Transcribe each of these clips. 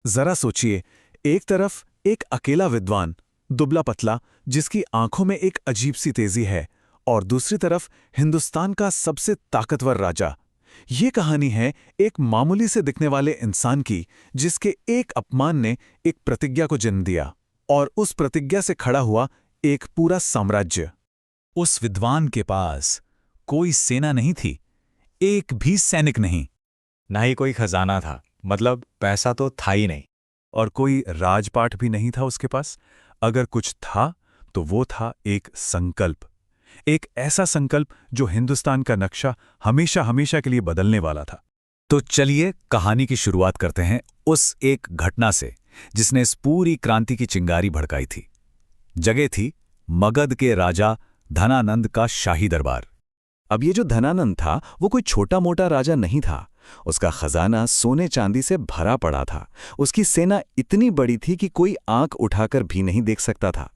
जरा सोचिए, एक तरफ एक अकेला विद्वान, दुबला पतला, जिसकी आंखों में एक अजीब सी तेजी है, और दूसरी तरफ हिंदुस्तान का सबसे ताकतवर राजा। ये कहानी है एक मामूली से दिखने वाले इंसान की, जिसके एक अपमान ने एक प्रतिज्ञा को जन्म दिया, और उस प्रतिज्ञा से खड़ा हुआ एक पूरा साम्राज्य। उस विद्वान के पास कोई सेना नहीं थी, एक भी सैनिक नहीं। ना ही कोई खजाना था, मतलब पैसा तो था ही नहीं। और कोई राजपाट भी नहीं था उसके पास। अगर कुछ था तो वो था एक संकल्प, एक ऐसा संकल्प जो हिंदुस्तान का नक्शा हमेशा हमेशा के लिए बदलने वाला था। तो चलिए कहानी की शुरुआत करते हैं उस एक घटना से जिसने इस पूरी क्रांति की चिंगारी भड़काई थी। जगह थी मगध के राजा धनानंद का शाही दरबार। अब ये जो धनानंद था वो कोई छोटा मोटा राजा नहीं था। उसका खजाना सोने चांदी से भरा पड़ा था। उसकी सेना इतनी बड़ी थी कि कोई आंख उठाकर भी नहीं देख सकता था।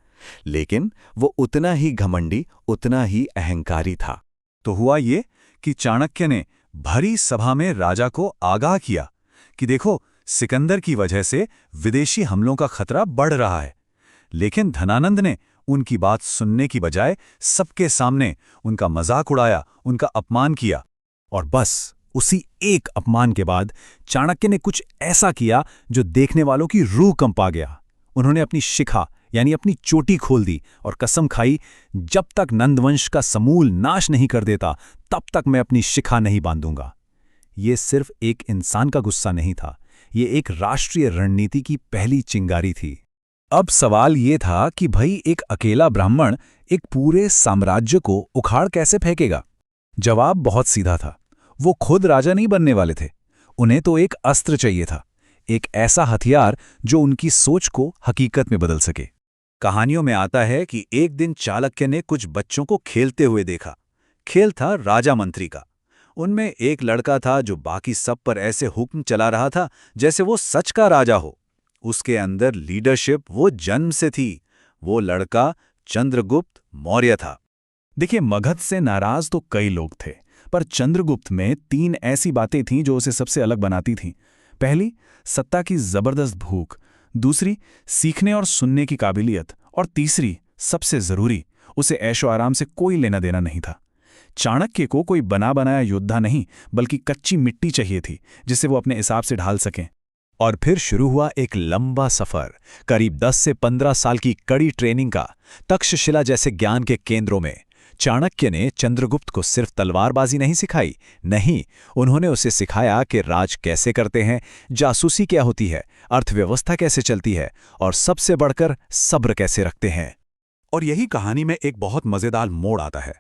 लेकिन वो उतना ही घमंडी, उतना ही अहंकारी था। तो हुआ ये कि चाणक्य ने भरी सभा में राजा को आगाह किया कि देखो, सिकंदर की वजह से विदेशी हमलों का खतरा बढ़ रहा है। लेकिन धनानंद ने उनकी बात सुनने की बजाय सबके सामने उनका मजाक उड़ाया, उनका अपमान किया। और बस उसी एक अपमान के बाद चाणक्य ने कुछ ऐसा किया जो देखने वालों की रूह कंपा गया। उन्होंने अपनी शिखा यानी अपनी चोटी खोल दी और कसम खाई, जब तक नंदवंश का समूल नाश नहीं कर देता तब तक मैं अपनी शिखा नहीं बांधूंगा। ये सिर्फ एक इंसान का गुस्सा नहीं था, ये एक राष्ट्रीय रणनीति की पहली चिंगारी थी। अब सवाल ये था कि भाई एक अकेला ब्राह्मण एक पूरे साम्राज्य को उखाड़ कैसे फेंकेगा? जवाब बहुत सीधा था। वो खुद राजा नहीं बनने वाले थे, उन्हें तो एक अस्त्र चाहिए था, एक ऐसा हथियार जो उनकी सोच को हकीकत में बदल सके। कहानियों में आता है कि एक दिन चाणक्य ने कुछ बच्चों को खेलते हुए देखा। खेल था राजा मंत्री का। उनमें एक लड़का था जो बाकी सब पर ऐसे हुक्म चला रहा था जैसे वो सच का राजा हो। उसके अंदर लीडरशिप वो जन्म से थी। वो लड़का चंद्रगुप्त मौर्य था। देखिए, मगध से नाराज तो कई लोग थे, पर चंद्रगुप्त में 3 ऐसी बातें थीं जो उसे सबसे अलग बनाती थीं। पहली, सत्ता की जबरदस्त भूख। दूसरी, सीखने और सुनने की काबिलियत। और तीसरी, सबसे जरूरी, उसे ऐशो आराम से कोई लेना देना नहीं था। चाणक्य को कोई बना बनाया योद्धा नहीं, बल्कि कच्ची मिट्टी चाहिए थी जिसे वो अपने हिसाब से ढाल सकें। और फिर शुरू हुआ एक लंबा सफर, करीब 10 से 15 साल की कड़ी ट्रेनिंग का। तक्षशिला जैसे ज्ञान के केंद्रों में चाणक्य ने चंद्रगुप्त को सिर्फ तलवारबाजी नहीं सिखाई, नहीं, उन्होंने उसे सिखाया कि राज कैसे करते हैं, जासूसी क्या होती है, अर्थव्यवस्था कैसे चलती है, और सबसे बढ़कर सब्र कैसे रखते हैं। और यही कहानी में एक बहुत मजेदार मोड़ आता है।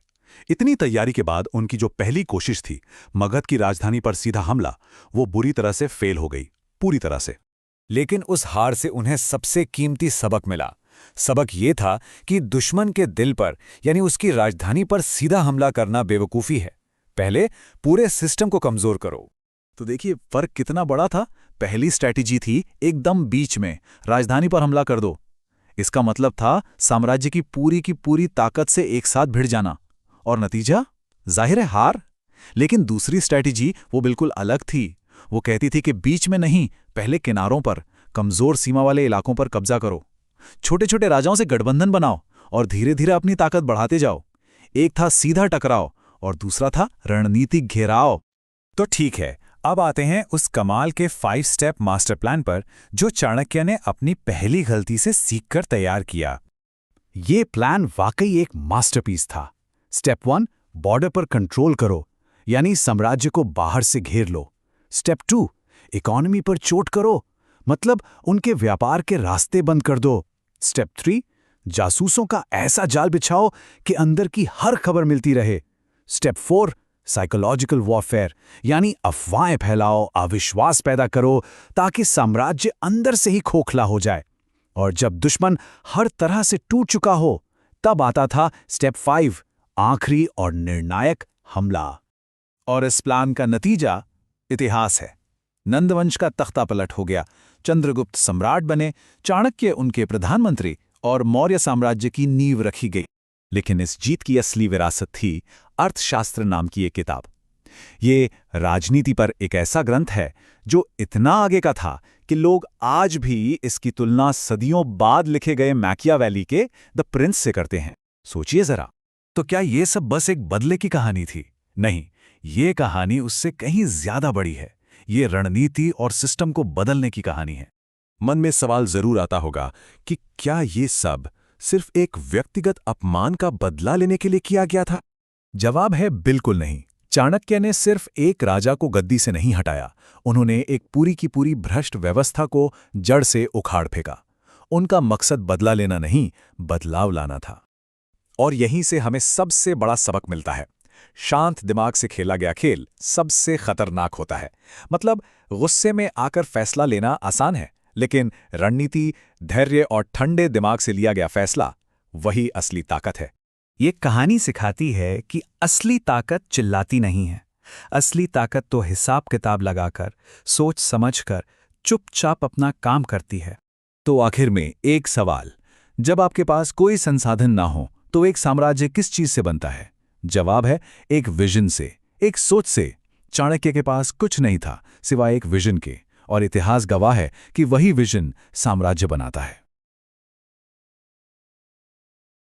इतनी तैयारी के बाद उनकी जो पहली कोशिश थी, मगध की राजधानी पर सीधा हमला, वो बुरी तरह से फेल हो गई, पूरी तरह से। लेकिन उस हार से उन्हें सबसे कीमती सबक मिला। सबक ये था कि दुश्मन के दिल पर यानी उसकी राजधानी पर सीधा हमला करना बेवकूफ़ी है। पहले पूरे सिस्टम को कमजोर करो। तो देखिए फर्क कितना बड़ा था। पहली स्ट्रैटेजी थी एकदम बीच में, राजधानी पर हमला कर दो। इसका मतलब था साम्राज्य की पूरी ताकत से एक साथ भिड़ जाना, और नतीजा जाहिर है हार। लेकिन दूसरी स्ट्रैटेजी वो बिल्कुल अलग थी। वो कहती थी कि बीच में नहीं, पहले किनारों पर, कमजोर सीमा वाले इलाकों पर कब्जा करो, छोटे छोटे राजाओं से गठबंधन बनाओ और धीरे धीरे अपनी ताकत बढ़ाते जाओ। एक था सीधा टकराव और दूसरा था रणनीतिक घेराव। तो ठीक है, अब आते हैं उस कमाल के 5 स्टेप मास्टर प्लान पर जो चाणक्य ने अपनी पहली गलती से सीखकर तैयार किया। ये प्लान वाकई एक मास्टरपीस था। स्टेप 1, बॉर्डर पर कंट्रोल करो, यानी साम्राज्य को बाहर से घेर लो। स्टेप 2, इकोनॉमी पर चोट करो, मतलब उनके व्यापार के रास्ते बंद कर दो। स्टेप 3, जासूसों का ऐसा जाल बिछाओ कि अंदर की हर खबर मिलती रहे। स्टेप 4, साइकोलॉजिकल वॉरफेयर, यानी अफवाहें फैलाओ, अविश्वास पैदा करो ताकि साम्राज्य अंदर से ही खोखला हो जाए। और जब दुश्मन हर तरह से टूट चुका हो, तब आता था स्टेप 5, आखिरी और निर्णायक हमला। और इस प्लान का नतीजा इतिहास है। नंदवंश का तख्ता पलट हो गया, चंद्रगुप्त सम्राट बने, चाणक्य उनके प्रधानमंत्री, और मौर्य साम्राज्य की नींव रखी गई। लेकिन इस जीत की असली विरासत थी अर्थशास्त्र नाम की एक किताब। ये राजनीति पर एक ऐसा ग्रंथ है जो इतना आगे का था कि लोग आज भी इसकी तुलना सदियों बाद लिखे गए मैकियावेली के द प्रिंस से करते हैं। सोचिए जरा। तो क्या ये सब बस एक बदले की कहानी थी? नहीं, ये कहानी उससे कहीं ज्यादा बड़ी है। ये रणनीति और सिस्टम को बदलने की कहानी है। मन में सवाल जरूर आता होगा कि क्या ये सब सिर्फ एक व्यक्तिगत अपमान का बदला लेने के लिए किया गया था? जवाब है बिल्कुल नहीं। चाणक्य ने सिर्फ एक राजा को गद्दी से नहीं हटाया, उन्होंने एक पूरी की पूरी भ्रष्ट व्यवस्था को जड़ से उखाड़ फेंका। उनका मकसद बदला लेना नहीं, बदलाव लाना था। और यहीं से हमें सबसे बड़ा सबक मिलता है। शांत दिमाग से खेला गया खेल सबसे खतरनाक होता है। मतलब गुस्से में आकर फैसला लेना आसान है, लेकिन रणनीति, धैर्य और ठंडे दिमाग से लिया गया फैसला, वही असली ताकत है। ये कहानी सिखाती है कि असली ताकत चिल्लाती नहीं है। असली ताकत तो हिसाब किताब लगाकर, सोच समझकर, चुपचाप अपना काम करती है। तो आखिर में एक सवाल, जब आपके पास कोई संसाधन ना हो तो एक साम्राज्य किस चीज से बनता है? जवाब है एक विजन से, एक सोच से। चाणक्य के पास कुछ नहीं था सिवाय एक विजन के, और इतिहास गवाह है कि वही विजन साम्राज्य बनाता है।